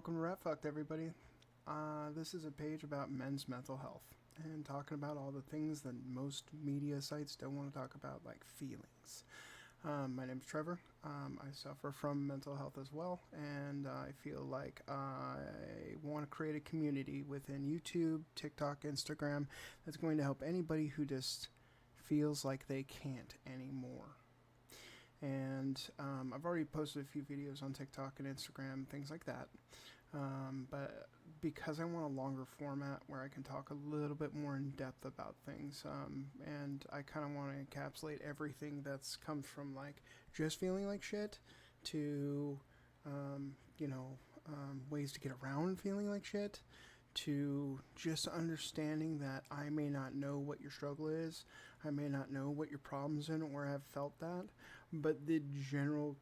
welcome to Rat Fucked, everybody. This is a page about men's mental health and talking about all the things that most media sites don't want to talk about, like feelings. My name is Trevor. I suffer from mental health as well, and I feel like I want to create a community within YouTube, TikTok, Instagram that's going to help anybody who just feels like they can't anymore. And I've already posted a few videos on TikTok and Instagram, things like that. But because I want a longer format where I can talk a little bit more in depth about things, and I kind of want to encapsulate everything that's comes from like just feeling like shit to, ways to get around feeling like shit, to just understanding that I may not know what your struggle is, I may not know what your problems in or have felt that, but the general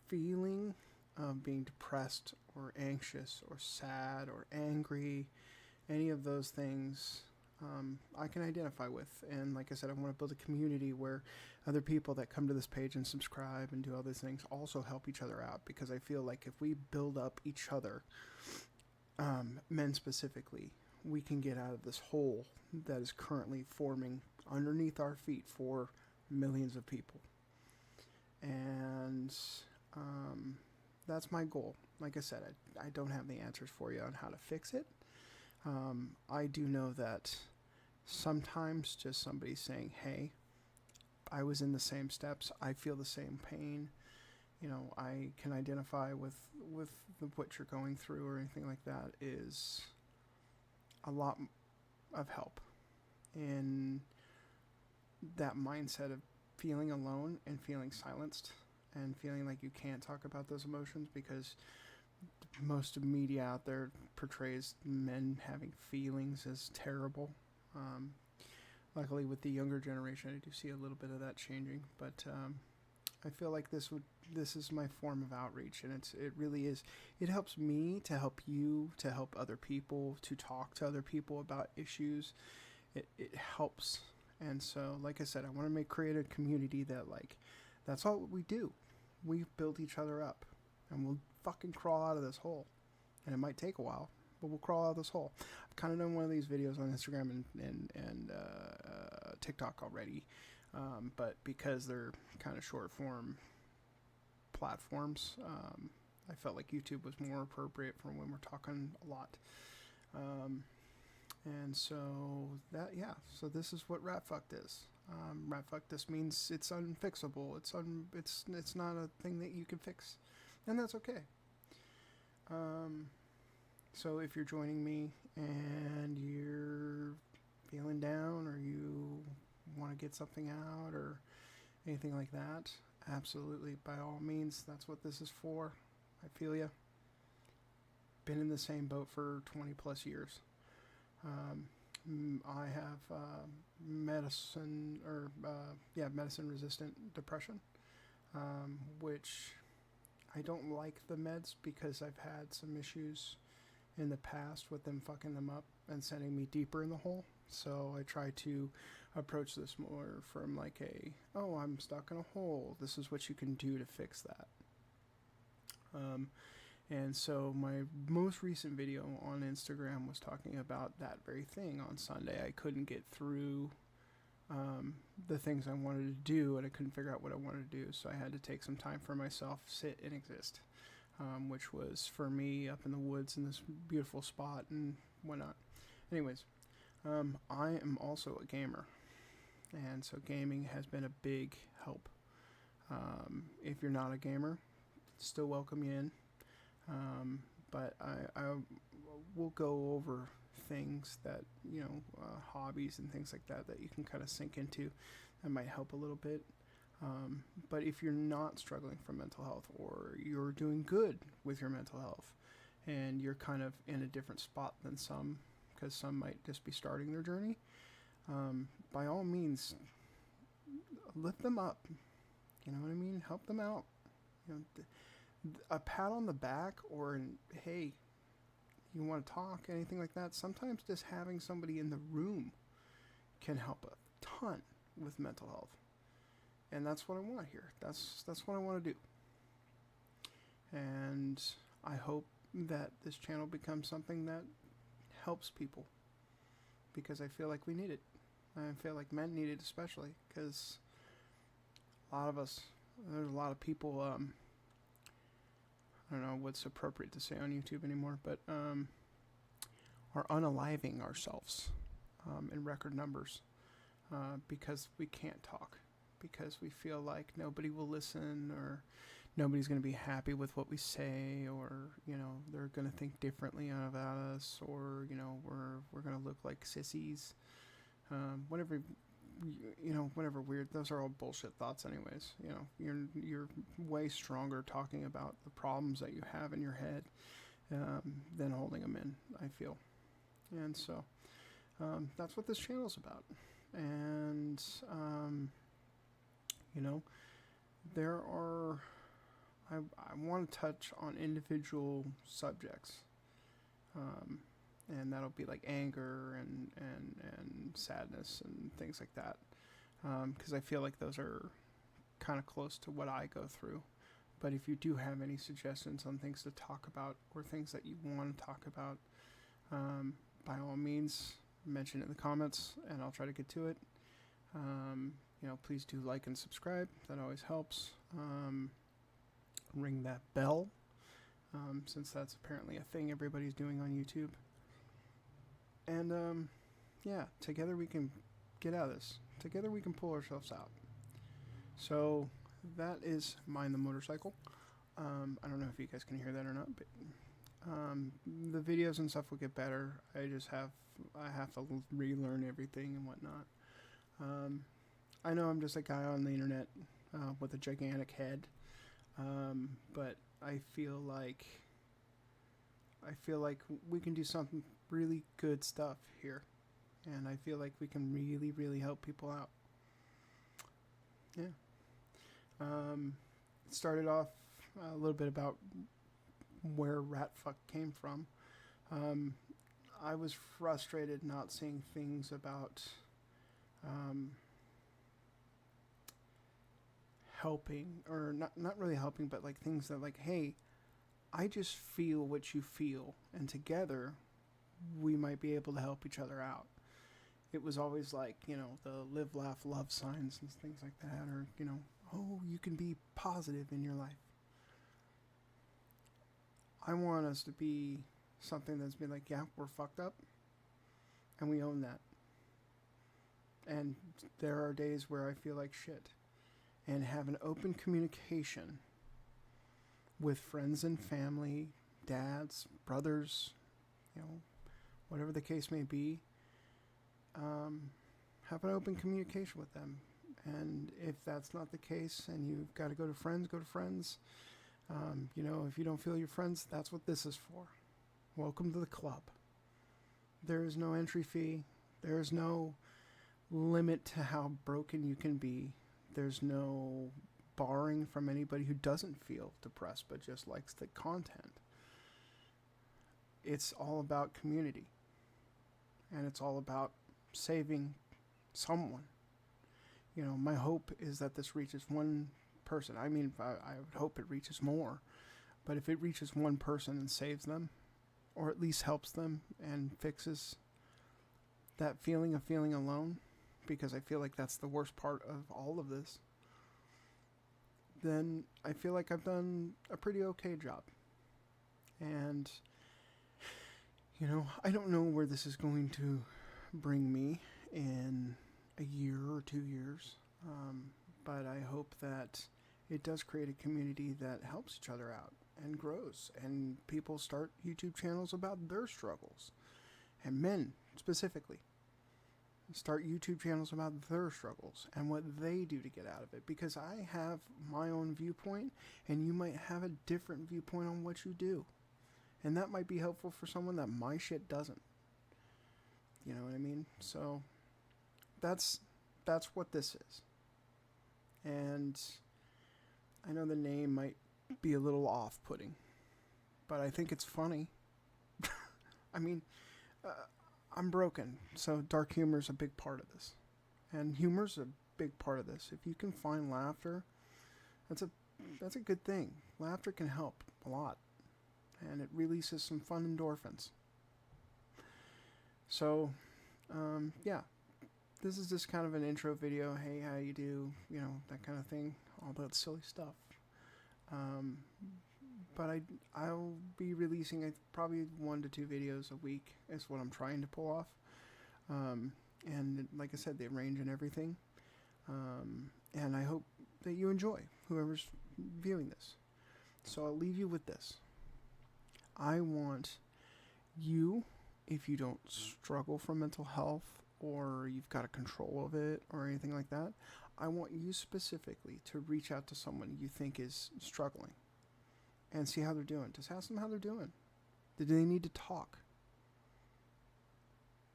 feeling of being depressed or anxious or sad or angry, any of those things, I can identify with. And like I said, I want to build a community where other people that come to this page and subscribe and do other things also help each other out, because I feel like if we build up each other, men specifically, we can get out of this hole that is currently forming underneath our feet for millions of people. And that's my goal. Like I said, I don't have the answers for you on how to fix it. I do know that sometimes just somebody saying, hey, I was in the same steps, I feel the same pain, I can identify with what you're going through or anything like that, is a lot of help in that mindset of feeling alone and feeling silenced and feeling like you can't talk about those emotions, because most of media out there portrays men having feelings as terrible. Luckily, with the younger generation, I do see a little bit of that changing, but I feel like this is my form of outreach, and it really is. It helps me to help you, to help other people, to talk to other people about issues. It helps. And so, like I said, I want to create a community that, like, that's all we do. We build each other up, and we'll fucking crawl out of this hole. And it might take a while, but we'll crawl out of this hole. I've kind of done one of these videos on Instagram and TikTok already, but because they're kind of short form platforms, I felt like YouTube was more appropriate for when we're talking a lot. And so so this is what Rat Fucked is. Rat Fucked, this means it's unfixable. It's not a thing that you can fix, and that's okay. So if you're joining me and you're feeling down, or you want to get something out or anything like that, absolutely, by all means, that's what this is for. I feel ya. Been in the same boat for 20 plus years. I have medicine resistant depression, which I don't like the meds because I've had some issues in the past with them fucking them up and sending me deeper in the hole. So I try to approach this more from like I'm stuck in a hole, this is what you can do to fix that. And so my most recent video on Instagram was talking about that very thing. On Sunday, I couldn't get through the things I wanted to do, and I couldn't figure out what I wanted to do. So I had to take some time for myself, sit and exist, which was for me up in the woods in this beautiful spot and whatnot. Anyways, I am also a gamer, and so gaming has been a big help. If you're not a gamer, still welcome you in. But I will go over things that, hobbies and things like that you can kind of sink into that might help a little bit. But if you're not struggling from mental health, or you're doing good with your mental health and you're kind of in a different spot than some, because some might just be starting their journey, by all means, lift them up. You know what I mean? Help them out. A pat on the back, or hey, you want to talk, anything like that. Sometimes just having somebody in the room can help a ton with mental health, and that's what I want here. That's what I want to do, and I hope that this channel becomes something that helps people, because I feel like we need it. I feel like men need it especially, because a lot of us, there's a lot of people, I don't know what's appropriate to say on YouTube anymore, but are unaliving ourselves in record numbers because we can't talk, because we feel like nobody will listen, or nobody's going to be happy with what we say, or they're going to think differently about us, or we're going to look like sissies, whatever whatever weird. Those are all bullshit thoughts anyways. You're way stronger talking about the problems that you have in your head than holding them in, I feel. And so that's what this channel's about. And there are, I want to touch on individual subjects, and that'll be like anger and sadness and things like that, because I feel like those are kind of close to what I go through. But if you do have any suggestions on things to talk about, or things that you want to talk about, by all means, mention it in the comments, and I'll try to get to it. Please do like and subscribe. That always helps. Ring that bell, since that's apparently a thing everybody's doing on YouTube. And yeah, together we can get out of this. Together we can pull ourselves out. So that is Mind the Motorcycle. I don't know if you guys can hear that or not, but the videos and stuff will get better. I have to relearn everything and whatnot. I know I'm just a guy on the internet with a gigantic head, but I feel like we can do some really good stuff here, and I feel like we can really, really help people out. Yeah. It started off a little bit about where Ratfuck came from. I was frustrated not seeing things about helping, or not really helping, but like things that like, hey, I just feel what you feel, and together we might be able to help each other out. It was always like, the live, laugh, love signs and things like that, or, oh, you can be positive in your life. I want us to be something that's been like, yeah, we're fucked up, and we own that. And there are days where I feel like shit, and have an open communication with friends and family, dads, brothers, whatever the case may be. Have an open communication with them. And if that's not the case, and you've got to go to friends, go to friends. If you don't feel your friends, that's what this is for. Welcome to the club. There is no entry fee. There is no limit to how broken you can be. There's no barring from anybody who doesn't feel depressed but just likes the content. It's all about community. And it's all about saving someone. My hope is that this reaches one person. I mean, I would hope it reaches more. But if it reaches one person and saves them, or at least helps them and fixes that feeling of feeling alone, because I feel like that's the worst part of all of this, then I feel like I've done a pretty okay job. And, I don't know where this is going to bring me in a year or 2 years, but I hope that it does create a community that helps each other out and grows, and people start YouTube channels about their struggles, and men specifically start YouTube channels about their struggles and what they do to get out of it, because I have my own viewpoint and you might have a different viewpoint on what you do, and that might be helpful for someone that my shit doesn't. You know what I mean? So that's what this is. And I know the name might be a little off-putting, but I think it's funny. I mean, I'm broken, so dark humor is a big part of this. And humor's a big part of this. If you can find laughter, that's a good thing. Laughter can help a lot. and it releases some fun endorphins. So, yeah, this is just kind of an intro video. Hey, how you do? You know, that kind of thing. All that silly stuff. But I'll be releasing probably 1 to 2 videos a week is what I'm trying to pull off. And like I said, they range in everything. And I hope that you enjoy, whoever's viewing this. So I'll leave you with this. I want you, if you don't struggle from mental health or you've got a control of it or anything like that, I want you specifically to reach out to someone you think is struggling and see how they're doing. Just ask them how they're doing. Do they need to talk?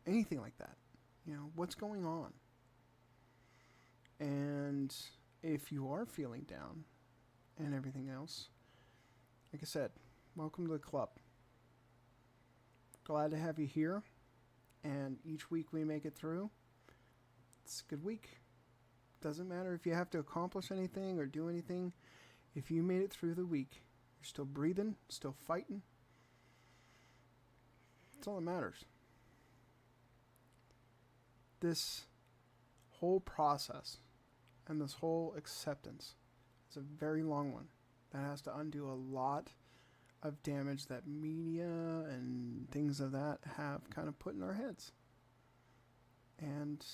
Anything like that. You know, what's going on? And if you are feeling down and everything else, like I said, welcome to the club. Glad to have you here. And each week we make it through. It's a good week. Doesn't matter if you have to accomplish anything or do anything. If you made it through the week, you're still breathing, still fighting. That's all that matters. This whole process and this whole acceptance is a very long one that has to undo a lot of damage that media and things of that have kind of put in our heads. And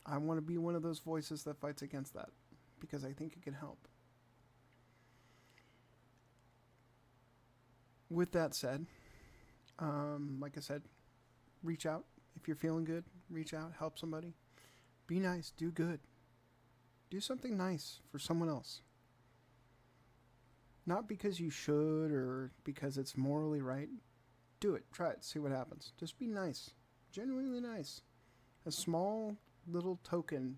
I want to be one of those voices that fights against that because I think it can help. With that said, like I said, reach out. If you're feeling good, reach out, help somebody. Be nice, do good. Do something nice for someone else. Not because you should or because it's morally right. Do it. Try it. See what happens. Just be nice. Genuinely nice. A small little token,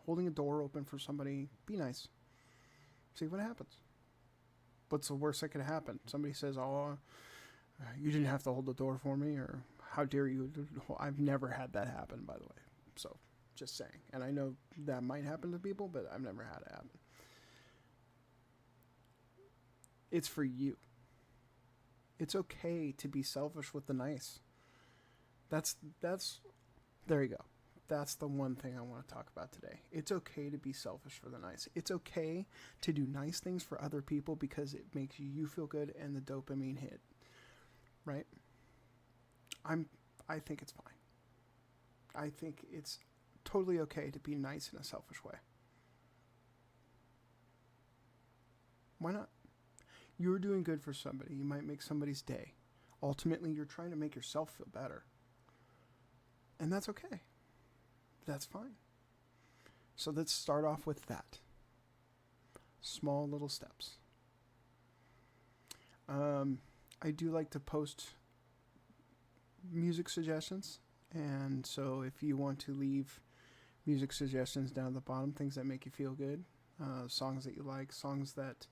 holding a door open for somebody. Be nice. See what happens. What's the worst that could happen? Somebody says, oh, you didn't have to hold the door for me, or how dare you. I've never had that happen, by the way. So, just saying. And I know that might happen to people, but I've never had it happen. It's for you. It's okay to be selfish with the nice. That's there you go. That's the one thing I want to talk about today. It's okay to be selfish for the nice. It's okay to do nice things for other people because it makes you feel good and the dopamine hit. Right? I think it's fine. I think it's totally okay to be nice in a selfish way. Why not? You're doing good for somebody. You might make somebody's day. Ultimately, you're trying to make yourself feel better. And that's okay. That's fine. So let's start off with that. Small little steps. I do like to post music suggestions. And so if you want to leave music suggestions down at the bottom, things that make you feel good, songs that you like, songs that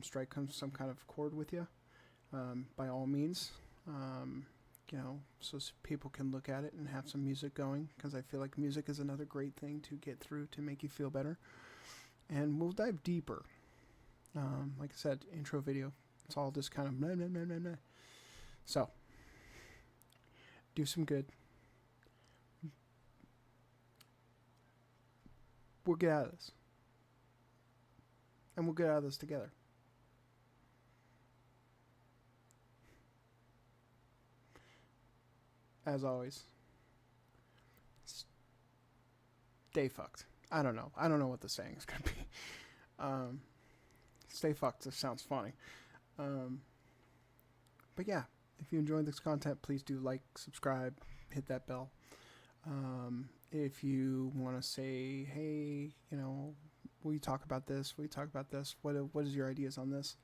strike some kind of chord with you, by all means, so people can look at it and have some music going, because I feel like music is another great thing to get through to make you feel better. And we'll dive deeper. Like I said, intro video, it's all just kind of meh, meh, meh, meh, meh. So, do some good. We'll get out of this. And we'll get out of this together. As always, stay fucked. I don't know. I don't know what the saying is going to be. Stay fucked. This sounds funny. But yeah, if you enjoyed this content, please do like, subscribe, hit that bell. If you want to say, hey, will you talk about this? Will you talk about this? What is your ideas on this?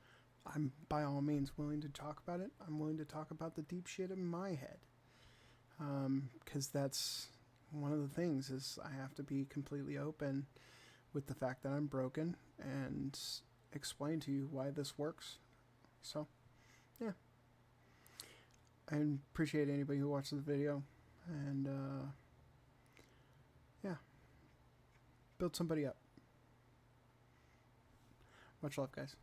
I'm by all means willing to talk about it. I'm willing to talk about the deep shit in my head. Because that's one of the things is I have to be completely open with the fact that I'm broken and explain to you why this works. So, yeah. I appreciate anybody who watches the video. And, yeah. Build somebody up. Much love, guys.